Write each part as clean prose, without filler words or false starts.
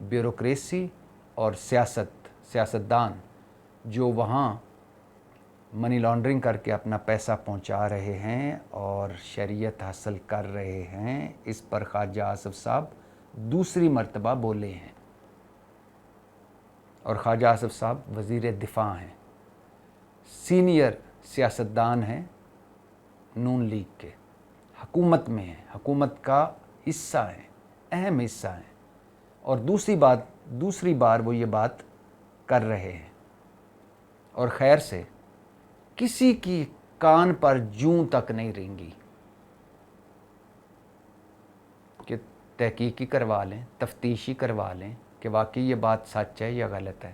Bureaucracy اور سیاستدان جو وہاں منی لانڈرنگ کر کے اپنا پیسہ پہنچا رہے ہیں اور شریعت حاصل کر رہے ہیں، اس پر خواجہ آصف صاحب دوسری مرتبہ بولے ہیں۔ اور خواجہ آصف صاحب وزیر دفاع ہیں، سینئر سیاستدان ہیں نون لیگ کے، حکومت میں ہیں، حکومت کا حصہ ہیں، اہم حصہ ہیں، اور دوسری بار وہ یہ بات کر رہے ہیں۔ اور خیر سے کسی کی کان پر جوں تک نہیں رینگی کہ تحقیقی کروا لیں، تفتیشی کروا لیں کہ واقعی یہ بات سچ ہے یا غلط ہے۔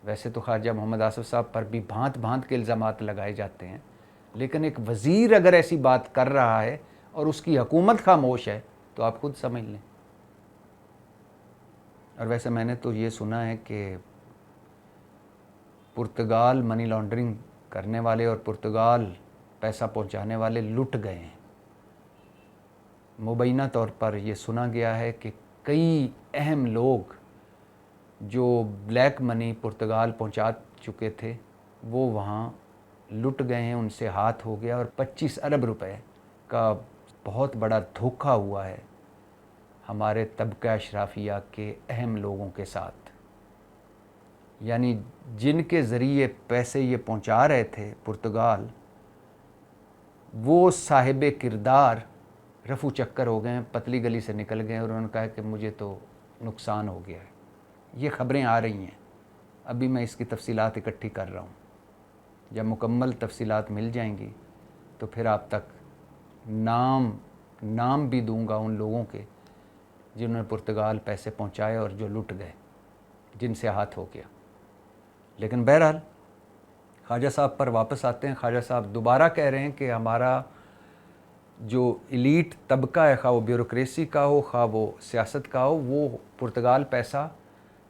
ویسے تو خواجہ محمد آصف صاحب پر بھی بھانت بھانت کے الزامات لگائے جاتے ہیں، لیکن ایک وزیر اگر ایسی بات کر رہا ہے اور اس کی حکومت خاموش ہے تو آپ خود سمجھ لیں۔ اور ویسے میں نے تو یہ سنا ہے کہ پرتگال منی لانڈرنگ کرنے والے اور پرتگال پیسہ پہنچانے والے لٹ گئے ہیں۔ مبینہ طور پر یہ سنا گیا ہے کہ کئی اہم لوگ جو بلیک منی پرتگال پہنچا چکے تھے وہ وہاں لٹ گئے ہیں، ان سے ہاتھ ہو گیا، اور 25 ارب روپے کا بہت بڑا دھوکہ ہوا ہے ہمارے طبقہ اشرافیہ کے اہم لوگوں کے ساتھ۔ یعنی جن کے ذریعے پیسے یہ پہنچا رہے تھے پرتگال، وہ صاحب کردار رفو چکر ہو گئے ہیں، پتلی گلی سے نکل گئے، اور انہوں نے کہا کہ مجھے تو نقصان ہو گیا ہے۔ یہ خبریں آ رہی ہیں، ابھی میں اس کی تفصیلات اکٹھی کر رہا ہوں۔ جب مکمل تفصیلات مل جائیں گی تو پھر آپ تک نام بھی دوں گا ان لوگوں کے جنہوں نے پرتگال پیسے پہنچائے اور جو لٹ گئے، جن سے ہاتھ ہو گیا۔ لیکن بہرحال خواجہ صاحب پر واپس آتے ہیں۔ خواجہ صاحب دوبارہ کہہ رہے ہیں کہ ہمارا جو ایلیٹ طبقہ ہے، خواہ وہ بیوروکریسی کا ہو، خواہ وہ سیاست کا ہو، وہ پرتگال پیسہ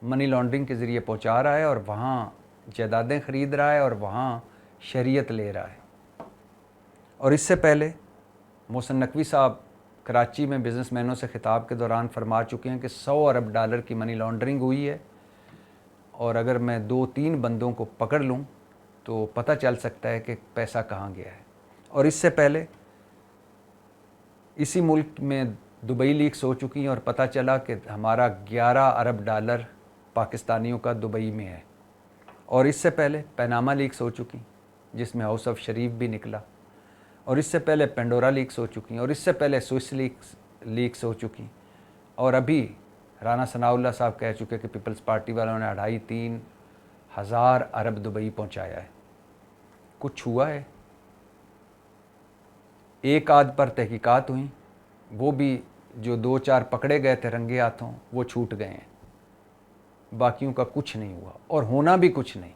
منی لانڈرنگ کے ذریعے پہنچا رہا ہے اور وہاں جائیدادیں خرید رہا ہے اور وہاں شریعت لے رہا ہے۔ اور اس سے پہلے محسن نقوی صاحب کراچی میں بزنس مینوں سے خطاب کے دوران فرما چکے ہیں کہ 100 ارب ڈالر کی منی لانڈرنگ ہوئی ہے، اور اگر میں 2-3 بندوں کو پکڑ لوں تو پتہ چل سکتا ہے کہ پیسہ کہاں گیا ہے۔ اور اس سے پہلے اسی ملک میں دبئی لیکس ہو چکی ہیں اور پتہ چلا کہ ہمارا 11 ارب ڈالر پاکستانیوں کا دبئی میں ہے۔ اور اس سے پہلے پیناما لیکس ہو چکی جس میں ہاؤس آف شریف بھی نکلا، اور اس سے پہلے پینڈورا لیکس ہو چکی، اور اس سے پہلے سوئس لیکس ہو چکی، اور ابھی رانا ثناء اللہ صاحب کہہ چکے کہ پیپلز پارٹی والوں نے 2.5-3 ہزار ارب دبئی پہنچایا ہے۔ کچھ ہوا ہے؟ ایک آدھ پر تحقیقات ہوئیں، وہ بھی جو 2-4 پکڑے گئے تھے رنگے ہاتھوں وہ چھوٹ گئے ہیں، باقیوں کا کچھ نہیں ہوا اور ہونا بھی کچھ نہیں۔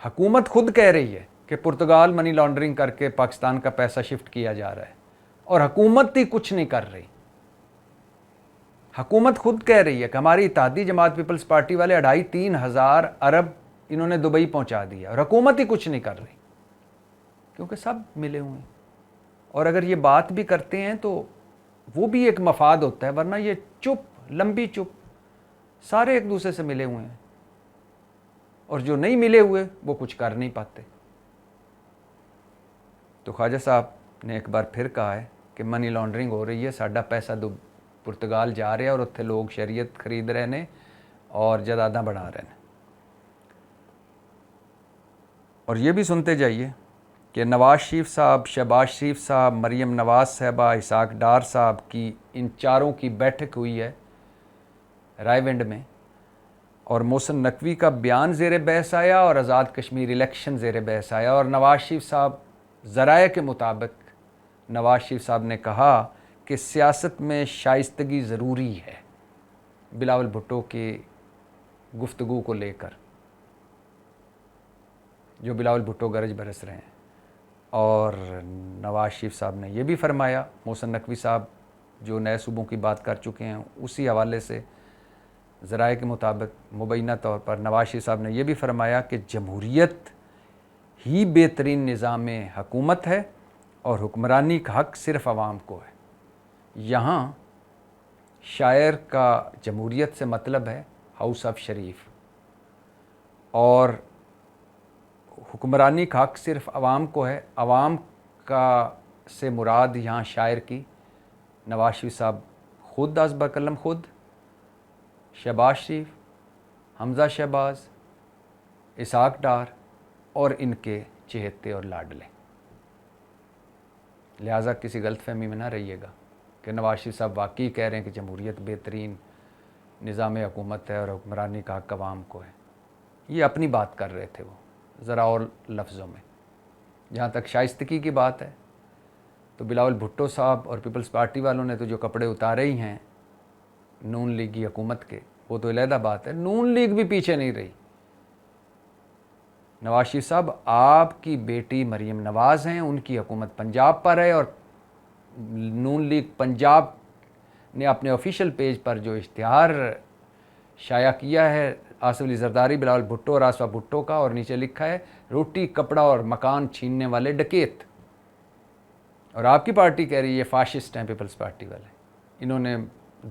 حکومت خود کہہ رہی ہے کہ پرتگال منی لانڈرنگ کر کے پاکستان کا پیسہ شفٹ کیا جا رہا ہے، اور حکومت ہی کچھ نہیں کر رہی۔ حکومت خود کہہ رہی ہے کہ ہماری اتحادی جماعت پیپلز پارٹی والے 2.5-3 ہزار ارب انہوں نے دبئی پہنچا دیا، اور حکومت ہی کچھ نہیں کر رہی، کیونکہ سب ملے ہوئے ہیں۔ اور اگر یہ بات بھی کرتے ہیں تو وہ بھی ایک مفاد ہوتا ہے، ورنہ یہ لمبی چپ سارے ایک دوسرے سے ملے ہوئے ہیں، اور جو نہیں ملے ہوئے وہ کچھ کر نہیں پاتے۔ تو خواجہ صاحب نے ایک بار پھر کہا ہے کہ منی لانڈرنگ ہو رہی ہے، ساڈا پیسہ پرتگال جا رہے ہیں اور اتنے لوگ شریعت خرید رہے ہیں اور جائیداداں بنا رہے ہیں۔ اور یہ بھی سنتے جائیے کہ نواز شریف صاحب، شہباز شریف صاحب، مریم نواز صاحبہ، اسحاق ڈار صاحب کی ان چاروں کی بیٹھک ہوئی ہے رائے ونڈ میں، اور محسن نقوی کا بیان زیر بحث آیا اور آزاد کشمیر الیکشن زیر بحث آیا۔ اور نواز شریف صاحب، ذرائع کے مطابق نواز شریف صاحب نے کہا کہ سیاست میں شائستگی ضروری ہے، بلاول بھٹو کی گفتگو کو لے کر، جو بلاول بھٹو گرج برس رہے ہیں۔ اور نواز شریف صاحب نے یہ بھی فرمایا، محسن نقوی صاحب جو نئے صوبوں کی بات کر چکے ہیں، اسی حوالے سے ذرائع کے مطابق مبینہ طور پر نواز شریف صاحب نے یہ بھی فرمایا کہ جمہوریت ہی بہترین نظام حکومت ہے اور حکمرانی کا حق صرف عوام کو ہے۔ یہاں شاعر کا جمہوریت سے مطلب ہے ہاؤس آف شریف، اور حکمرانی کا حق صرف عوام کو ہے۔ عوام کا سے مراد یہاں شاعر کی نواز شریف صاحب خود از بقلم خود، شہباز شریف، حمزہ شہباز، اسحاق ڈار اور ان کے چہیتے اور لاڈلے۔ لہٰذا کسی غلط فہمی میں نہ رہیے گا کہ نواز شریف صاحب واقعی کہہ رہے ہیں کہ جمہوریت بہترین نظام حکومت ہے اور حکمرانی کا حق عوام کو ہے۔ یہ اپنی بات کر رہے تھے وہ ذرا اور لفظوں میں۔ جہاں تک شائستگی کی بات ہے تو بلاول بھٹو صاحب اور پیپلز پارٹی والوں نے تو جو کپڑے اتارے ہی ہیں نون لیگی حکومت کے، وہ تو علیحدہ بات ہے۔ نون لیگ بھی پیچھے نہیں رہی۔ نواز شریف صاحب آپ کی بیٹی مریم نواز ہیں، ان کی حکومت پنجاب پر ہے، اور نون لیگ پنجاب نے اپنے آفیشیل پیج پر جو اشتہار شائع کیا ہے آصف علی زرداری، بلاول بھٹو اور آصفہ بھٹو کا، اور نیچے لکھا ہے روٹی کپڑا اور مکان چھیننے والے ڈکیت، اور آپ کی پارٹی کہہ رہی ہے یہ فاشسٹ ہیں پیپلز پارٹی والے۔ انہوں نے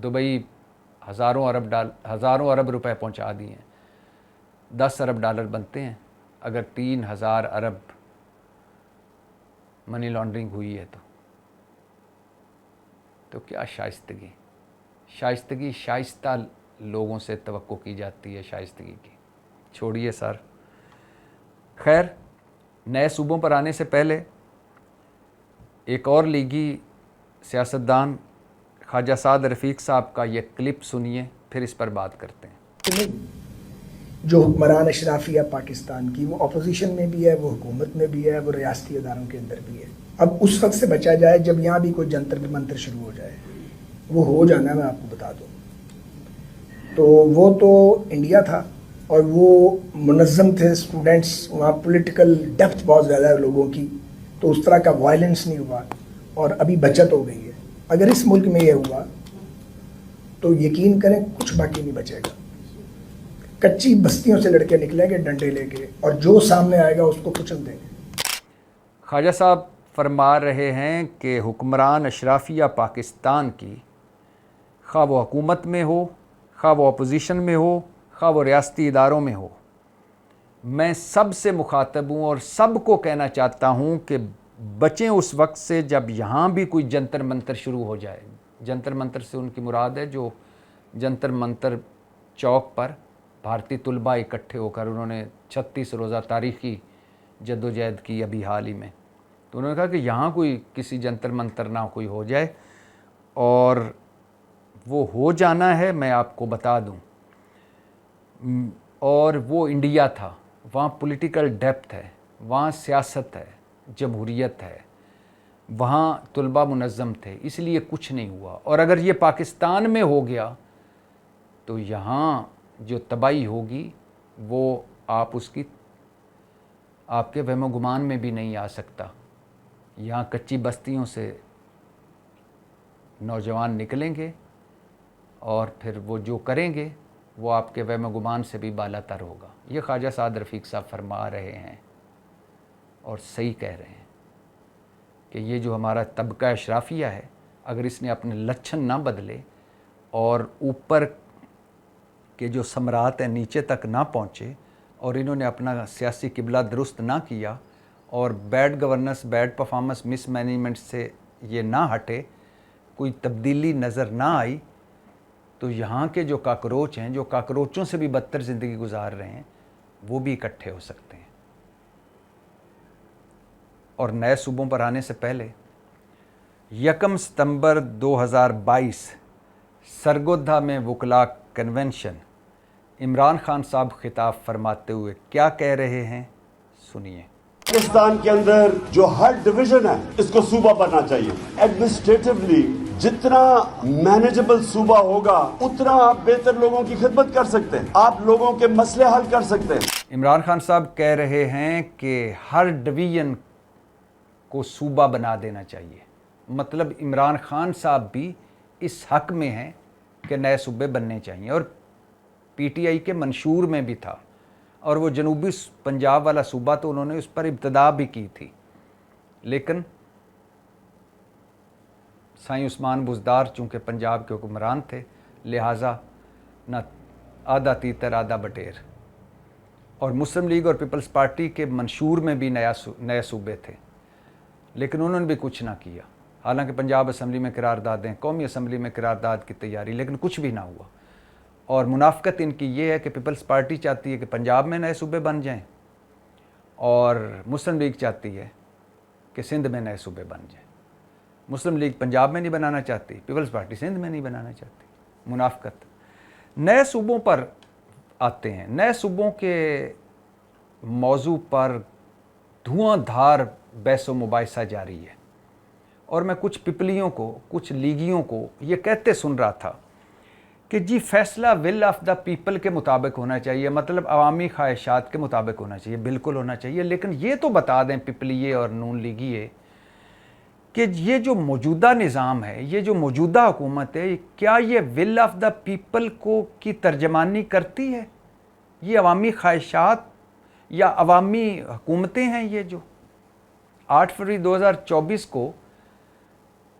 دبئی ہزاروں ارب روپے پہنچا دیے ہیں۔ 10 ارب ڈالر بنتے ہیں اگر 3000 ارب منی لانڈرنگ ہوئی ہے تو کیا شائستگی شائستہ لوگوں سے توقع کی جاتی ہے شائستگی کی۔ چھوڑیے سر، خیر نئے صوبوں پر آنے سے پہلے ایک اور لیگی سیاستدان خواجہ سعد رفیق صاحب کا یہ کلپ سنیے، پھر اس پر بات کرتے ہیں۔ جو حکمران اشرافیہ پاکستان کی، وہ اپوزیشن میں بھی ہے، وہ حکومت میں بھی ہے، وہ ریاستی اداروں کے اندر بھی ہے۔ اب اس وقت سے بچا جائے جب یہاں بھی کوئی جنتر منتر شروع ہو جائے، وہ ہو جانا میں آپ کو بتا دوں تو وہ تو انڈیا تھا اور وہ منظم تھے اسٹوڈنٹس، وہاں پولیٹیکل ڈیپتھ بہت زیادہ ہے لوگوں کی، تو اس طرح کا وائلنس نہیں ہوا اور ابھی بچت ہو گئی ہے۔ اگر اس ملک میں یہ ہوا تو یقین کریں کچھ باقی نہیں بچے گا۔ کچی بستیوں سے لڑکے نکلیں گے ڈنڈے لے کے، اور جو سامنے آئے گا اس کو کچل دیں گے۔ خواجہ صاحب فرما رہے ہیں کہ حکمران اشرافیہ پاکستان کی، خواہ وہ حکومت میں ہو، خواہ وہ اپوزیشن میں ہو، خواہ وہ ریاستی اداروں میں ہو، میں سب سے مخاطب ہوں اور سب کو کہنا چاہتا ہوں کہ بچیں اس وقت سے جب یہاں بھی کوئی جنتر منتر شروع ہو جائے۔ جنتر منتر سے ان کی مراد ہے جو جنتر منتر چوک پر بھارتی طلباء اکٹھے ہو کر انہوں نے 36 روزہ تاریخی جدوجہد کی ابھی حال ہی میں، تو انہوں نے کہا کہ یہاں کوئی کسی جنتر منتر نہ کوئی ہو جائے، اور وہ ہو جانا ہے میں آپ کو بتا دوں۔ اور وہ انڈیا تھا، وہاں پولیٹیکل ڈیپتھ ہے، وہاں سیاست ہے، جمہوریت ہے، وہاں طلباء منظم تھے، اس لیے کچھ نہیں ہوا۔ اور اگر یہ پاکستان میں ہو گیا تو یہاں جو تباہی ہوگی وہ آپ کے وہم و گمان میں بھی نہیں آ سکتا۔ یہاں کچی بستیوں سے نوجوان نکلیں گے اور پھر وہ جو کریں گے وہ آپ کے وہم و گمان سے بھی بالا تر ہوگا۔ یہ خواجہ سعد رفیق صاحب فرما رہے ہیں اور صحیح کہہ رہے ہیں کہ یہ جو ہمارا طبقہ اشرافیہ ہے، اگر اس نے اپنے لچھن نہ بدلے اور اوپر کے جو ثمرات ہیں نیچے تک نہ پہنچے، اور انہوں نے اپنا سیاسی قبلہ درست نہ کیا، اور بیڈ گورننس، بیڈ پرفارمنس، مس مینجمنٹ سے یہ نہ ہٹے، کوئی تبدیلی نظر نہ آئی، تو یہاں کے جو کاکروچ ہیں، جو کاکروچوں سے بھی بدتر زندگی گزار رہے ہیں، وہ بھی اکٹھے ہو سکتے ہیں۔ اور نئے صوبوں پر آنے سے پہلے 1 ستمبر 2022 سرگودھا میں وکلاء کنونشن، عمران خان صاحب خطاب فرماتے ہوئے کیا کہہ رہے ہیں، سنیے۔ پاکستان کے اندر جو ہر ڈویژن ہے اس کو صوبہ بننا چاہیے۔ ایڈمنسٹریٹولی جتنا مینیجبل صوبہ ہوگا اتنا آپ بہتر لوگوں کی خدمت کر سکتے ہیں، آپ لوگوں کے مسئلے حل کر سکتے ہیں۔ عمران خان صاحب کہہ رہے ہیں کہ ہر ڈویژن کو صوبہ بنا دینا چاہیے۔ مطلب عمران خان صاحب بھی اس حق میں ہیں کہ نئے صوبے بننے چاہیے، اور پی ٹی آئی کے منشور میں بھی تھا، اور وہ جنوبی پنجاب والا صوبہ تو انہوں نے اس پر ابتدا بھی کی تھی، لیکن سائیں عثمان بزدار چونکہ پنجاب کے حکمران تھے، لہٰذا نہ آدھا تیتر آدھا بٹیر، اور مسلم لیگ اور پیپلز پارٹی کے منشور میں بھی نئے صوبے تھے، لیکن انہوں نے بھی کچھ نہ کیا۔ حالانکہ پنجاب اسمبلی میں قراردادیں، قومی اسمبلی میں قرارداد کی تیاری، لیکن کچھ بھی نہ ہوا۔ اور منافقت ان کی یہ ہے کہ پیپلز پارٹی چاہتی ہے کہ پنجاب میں نئے صوبے بن جائیں، اور مسلم لیگ چاہتی ہے کہ سندھ میں نئے صوبے بن جائیں۔ مسلم لیگ پنجاب میں نہیں بنانا چاہتی، پیپلز پارٹی سندھ میں نہیں بنانا چاہتی۔ منافقت۔ نئے صوبوں پر آتے ہیں۔ نئے صوبوں کے موضوع پر دھواں دھار بحث و مباحثہ جاری ہے، اور میں کچھ پپلیوں کو، کچھ لیگیوں کو یہ کہتے سن رہا تھا کہ جی فیصلہ ول آف دا پیپل کے مطابق ہونا چاہیے، مطلب عوامی خواہشات کے مطابق ہونا چاہیے۔ بالکل ہونا چاہیے، لیکن یہ تو بتا دیں پپلیے اور نون لیگیے کہ یہ جو موجودہ نظام ہے، یہ جو موجودہ حکومت ہے، کیا یہ ول آف دا پیپل کی ترجمانی کرتی ہے؟ یہ عوامی خواہشات یا عوامی حکومتیں ہیں یہ جو 8 فروری 2024 کو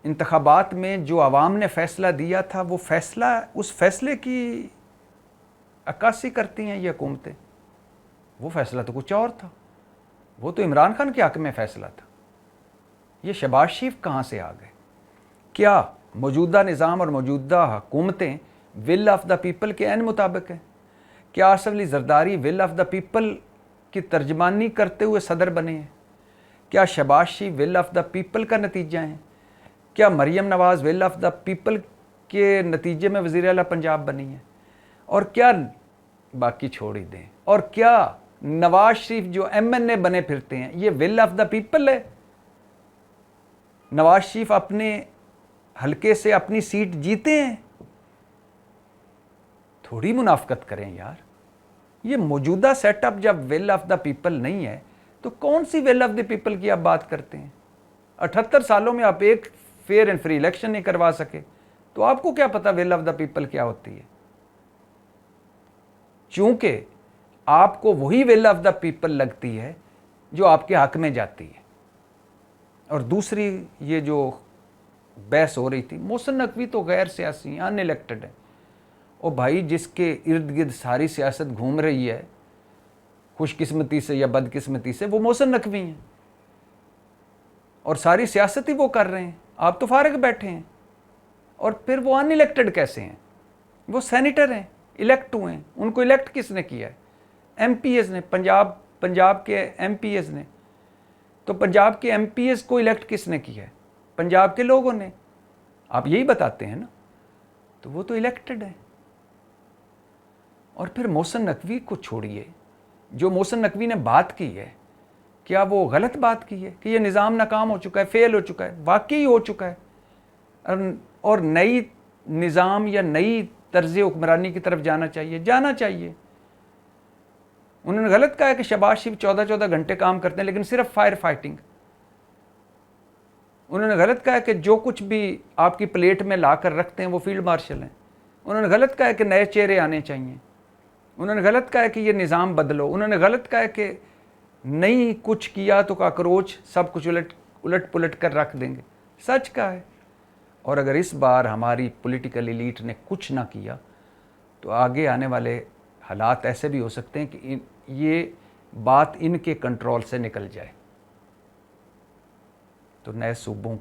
انتخابات میں جو عوام نے فیصلہ دیا تھا، وہ فیصلہ، اس فیصلے کی عکاسی کرتی ہیں یہ حکومتیں؟ وہ فیصلہ تو کچھ اور تھا، وہ تو عمران خان کے حق میں فیصلہ تھا۔ یہ شہباز شریف کہاں سے آ گئے؟ کیا موجودہ نظام اور موجودہ حکومتیں ول آف دا پیپل کے عین مطابق ہیں؟ کیا Asif Ali Zardari will of the people کی ترجمانی کرتے ہوئے صدر بنے ہیں؟ کیا Shehbaz Sharif will of the people کا نتیجہ ہیں؟ کیا مریم نواز ول آف دا پیپل کے نتیجے میں وزیر اعلیٰ پنجاب بنی ہیں؟ اور کیا باقی چھوڑ ہی دیں، اور کیا نواز شریف جو MNA بنے پھرتے ہیں یہ ول آف دا پیپل ہے؟ نواز شریف اپنے حلقے سے اپنی سیٹ جیتے ہیں؟ تھوڑی منافقت کریں یار۔ یہ موجودہ سیٹ اپ جب ول آف دا پیپل نہیں ہے تو کون سی ول آف دا پیپل کی آپ بات کرتے ہیں؟ 78 سالوں میں آپ ایک فیئر اینڈ فری الیکشن نہیں کروا سکے تو آپ کو کیا پتا ول آف دا پیپل کیا ہوتی ہے؟ چونکہ آپ کو وہی ول آف دا پیپل لگتی ہے جو آپ کے حق میں جاتی ہے۔ اور دوسری یہ جو بحث ہو رہی تھی، محسن نقوی تو غیر سیاسی ہیں، ان الیکٹڈ ہیں۔ اور بھائی جس کے ارد گرد ساری سیاست گھوم رہی ہے خوش قسمتی سے یا بد قسمتی سے، وہ محسن نقوی ہیں، اور ساری سیاست ہی وہ کر رہے ہیں۔ آپ تو فارغ بیٹھے ہیں، اور پھر وہ ان الیکٹڈ کیسے ہیں؟ وہ سینیٹر ہیں، الیکٹ ہوئے ہیں۔ ان کو الیکٹ کس نے کیا ہے؟ MPs نے، پنجاب کے MPs نے۔ تو پنجاب کے MPs کو الیکٹ کس نے کیا ہے؟ پنجاب کے لوگوں نے۔ آپ یہی بتاتے ہیں نا، تو وہ تو الیکٹڈ ہیں۔ اور پھر محسن نقوی کو چھوڑیے، جو محسن نقوی نے بات کی ہے، کیا وہ غلط بات کی ہے کہ یہ نظام ناکام ہو چکا ہے، فیل ہو چکا ہے؟ واقعی ہو چکا ہے، اور نئی نظام یا نئی طرز حکمرانی کی طرف جانا چاہیے۔ انہوں نے غلط کہا ہے کہ شہباز شریف 14 گھنٹے کام کرتے ہیں لیکن صرف فائر فائٹنگ۔ انہوں نے غلط کہا ہے کہ جو کچھ بھی آپ کی پلیٹ میں لا کر رکھتے ہیں وہ فیلڈ مارشل ہیں۔ انہوں نے غلط کہا ہے کہ نئے چہرے آنے چاہیے۔ انہوں نے غلط کہا ہے کہ یہ نظام بدلو۔ انہوں نے غلط کہا ہے کہ نہیں کچھ کیا تو کاکروچ سب کچھ الٹ پلٹ کر رکھ دیں گے۔ سچ کہا ہے۔ اور اگر اس بار ہماری پولیٹیکل ایلیٹ نے کچھ نہ کیا تو آگے آنے والے حالات ایسے بھی ہو سکتے ہیں کہ یہ بات ان کے کنٹرول سے نکل جائے۔ تو نئے صوبوں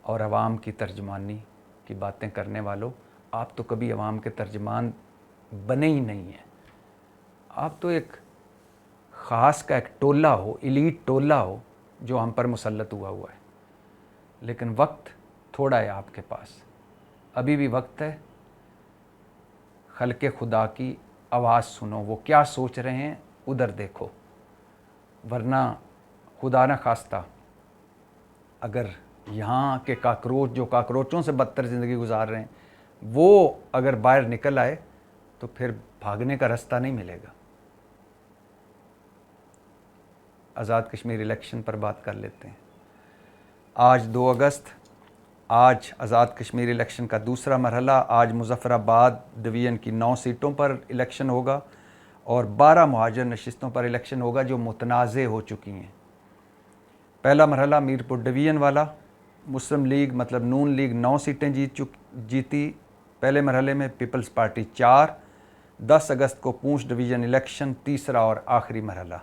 اور عوام کی ترجمانی کی باتیں کرنے والوں، آپ تو کبھی عوام کے ترجمان بنے ہی نہیں ہیں۔ آپ تو ایک خاص کا ایک ٹولہ ہو، ایلیٹ ٹولہ ہو جو ہم پر مسلط ہوا ہے۔ لیکن وقت تھوڑا ہے آپ کے پاس، ابھی بھی وقت ہے۔ خلق خدا کی آواز سنو، وہ کیا سوچ رہے ہیں ادھر دیکھو، ورنہ خدا نہ خواستہ اگر یہاں کے کاکروچ جو کاکروچوں سے بدتر زندگی گزار رہے ہیں وہ اگر باہر نکل آئے تو پھر بھاگنے کا راستہ نہیں ملے گا۔ آزاد کشمیر الیکشن پر بات کر لیتے ہیں۔ آج 2 اگست، آج آزاد کشمیر الیکشن کا دوسرا مرحلہ۔ آج مظفر آباد ڈویژن کی 9 سیٹوں پر الیکشن ہوگا اور 12 مہاجر نشستوں پر الیکشن ہوگا جو متنازع ہو چکی ہیں۔ پہلا مرحلہ میرپور ڈویژن والا مسلم لیگ مطلب نون لیگ 9 سیٹیں جیتی پہلے مرحلے میں، پیپلز پارٹی 4۔ 10 اگست کو پونچھ ڈویژن الیکشن، تیسرا اور آخری مرحلہ۔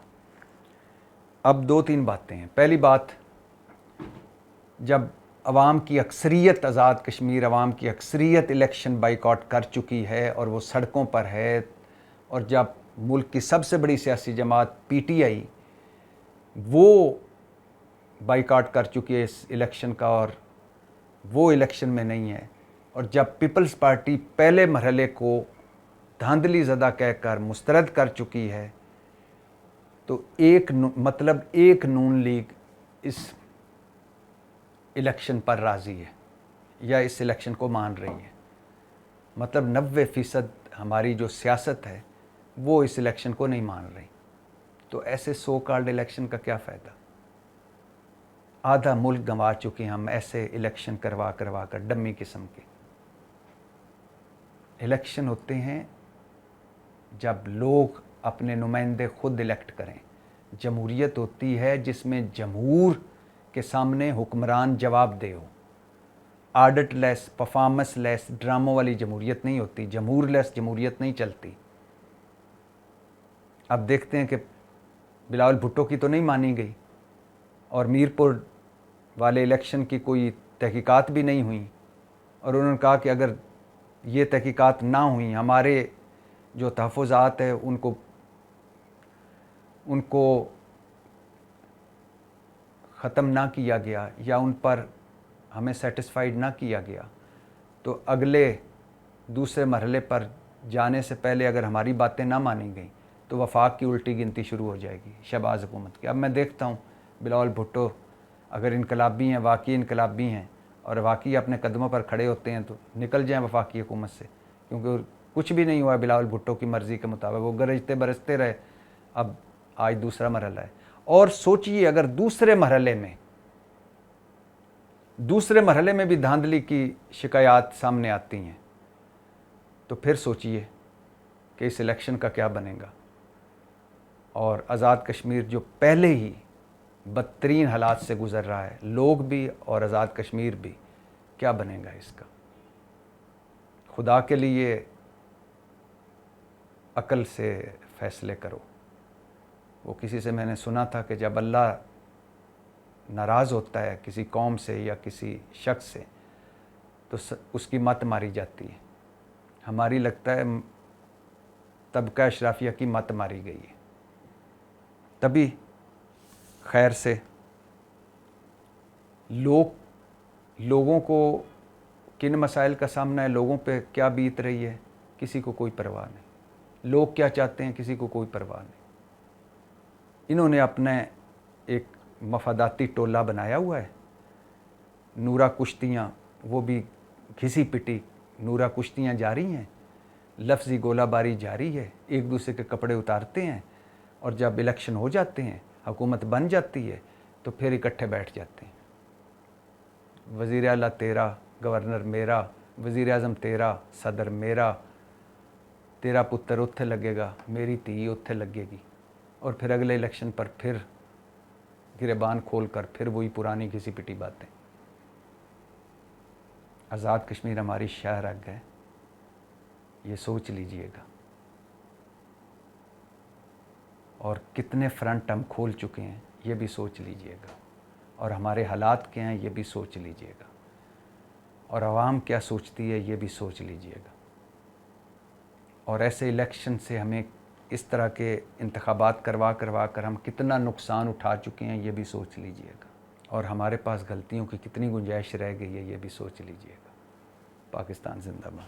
اب 2-3 باتیں ہیں۔ پہلی بات، جب عوام کی اکثریت، آزاد کشمیر عوام کی اکثریت الیکشن بائیکاٹ کر چکی ہے اور وہ سڑکوں پر ہے، اور جب ملک کی سب سے بڑی سیاسی جماعت پی ٹی آئی وہ بائیکاٹ کر چکی ہے اس الیکشن کا اور وہ الیکشن میں نہیں ہے، اور جب پیپلز پارٹی پہلے مرحلے کو دھاندلی زدہ کہہ کر مسترد کر چکی ہے، تو ایک نون لیگ اس الیکشن پر راضی ہے یا اس الیکشن کو مان رہی ہے۔ مطلب 90% ہماری جو سیاست ہے وہ اس الیکشن کو نہیں مان رہی۔ تو ایسے سو کالڈ الیکشن کا کیا فائدہ؟ آدھا ملک گنوا چکے ہیں ہم ایسے الیکشن کروا کر، ڈمی قسم کے الیکشن ہوتے ہیں جب لوگ اپنے نمائندے خود الیکٹ کریں۔ جمہوریت ہوتی ہے جس میں جمہور کے سامنے حکمران جواب دے ہو۔ آڈٹ لیس، پرفارمنس لیس، ڈراموں والی جمہوریت نہیں ہوتی، جمہور لیس جمہوریت نہیں چلتی۔ اب دیکھتے ہیں کہ بلاول بھٹو کی تو نہیں مانی گئی، اور میرپور والے الیکشن کی کوئی تحقیقات بھی نہیں ہوئیں، اور انہوں نے کہا کہ اگر یہ تحقیقات نہ ہوئیں، ہمارے جو تحفظات ہیں ان کو ختم نہ کیا گیا یا ان پر ہمیں سیٹسفائیڈ نہ کیا گیا، تو اگلے دوسرے مرحلے پر جانے سے پہلے اگر ہماری باتیں نہ مانی گئیں تو وفاق کی الٹی گنتی شروع ہو جائے گی شہباز حکومت کی۔ اب میں دیکھتا ہوں بلاول بھٹو اگر انقلابی ہیں، واقعی انقلابی ہیں اور واقعی اپنے قدموں پر کھڑے ہوتے ہیں تو نکل جائیں وفاقی حکومت سے، کیونکہ کچھ بھی نہیں ہوا ہے بلاول بھٹو کی مرضی کے مطابق، وہ گرجتے برستے رہے۔ اب آج دوسرا مرحلہ ہے، اور سوچئے اگر دوسرے مرحلے میں بھی دھاندلی کی شکایات سامنے آتی ہیں تو پھر سوچئے کہ اس الیکشن کا کیا بنے گا۔ اور آزاد کشمیر جو پہلے ہی بدترین حالات سے گزر رہا ہے، لوگ بھی اور آزاد کشمیر بھی، کیا بنے گا اس کا؟ خدا کے لیے عقل سے فیصلے کرو۔ وہ کسی سے میں نے سنا تھا کہ جب اللہ ناراض ہوتا ہے کسی قوم سے یا کسی شخص سے تو اس کی مت ماری جاتی ہے۔ ہماری لگتا ہے طبقہ اشرافیہ کی مت ماری گئی ہے۔ تبھی خیر سے لوگوں کو کن مسائل کا سامنا ہے، لوگوں پہ کیا بیت رہی ہے، کسی کو کوئی پرواہ نہیں۔ لوگ کیا چاہتے ہیں، کسی کو کوئی پرواہ نہیں۔ انہوں نے اپنا ایک مفاداتی ٹولہ بنایا ہوا ہے۔ نورا کشتیاں، وہ بھی گھسی پٹی نورا کشتیاں جاری ہیں، لفظی گولہ باری جاری ہے، ایک دوسرے کے کپڑے اتارتے ہیں، اور جب الیکشن ہو جاتے ہیں، حکومت بن جاتی ہے تو پھر اکٹھے بیٹھ جاتے ہیں۔ وزیر اعلیٰ تیرا، گورنر میرا، وزیر اعظم تیرا، صدر میرا، تیرا پتر اتھے لگے گا، میری تھی اتھے لگے گی، اور پھر اگلے الیکشن پر پھر گریبان کھول کر پھر وہی پرانی گھسی پٹی باتیں۔ آزاد کشمیر ہماری شاہ رگ ہے، یہ سوچ لیجئے گا۔ اور کتنے فرنٹ ہم کھول چکے ہیں یہ بھی سوچ لیجئے گا، اور ہمارے حالات کیا ہیں یہ بھی سوچ لیجئے گا، اور عوام کیا سوچتی ہے یہ بھی سوچ لیجئے گا۔ اور ایسے الیکشن سے ہمیں اس طرح کے انتخابات کروا کر ہم کتنا نقصان اٹھا چکے ہیں یہ بھی سوچ لیجئے گا، اور ہمارے پاس غلطیوں کی کتنی گنجائش رہ گئی ہے یہ بھی سوچ لیجئے گا۔ پاکستان زندہ باد۔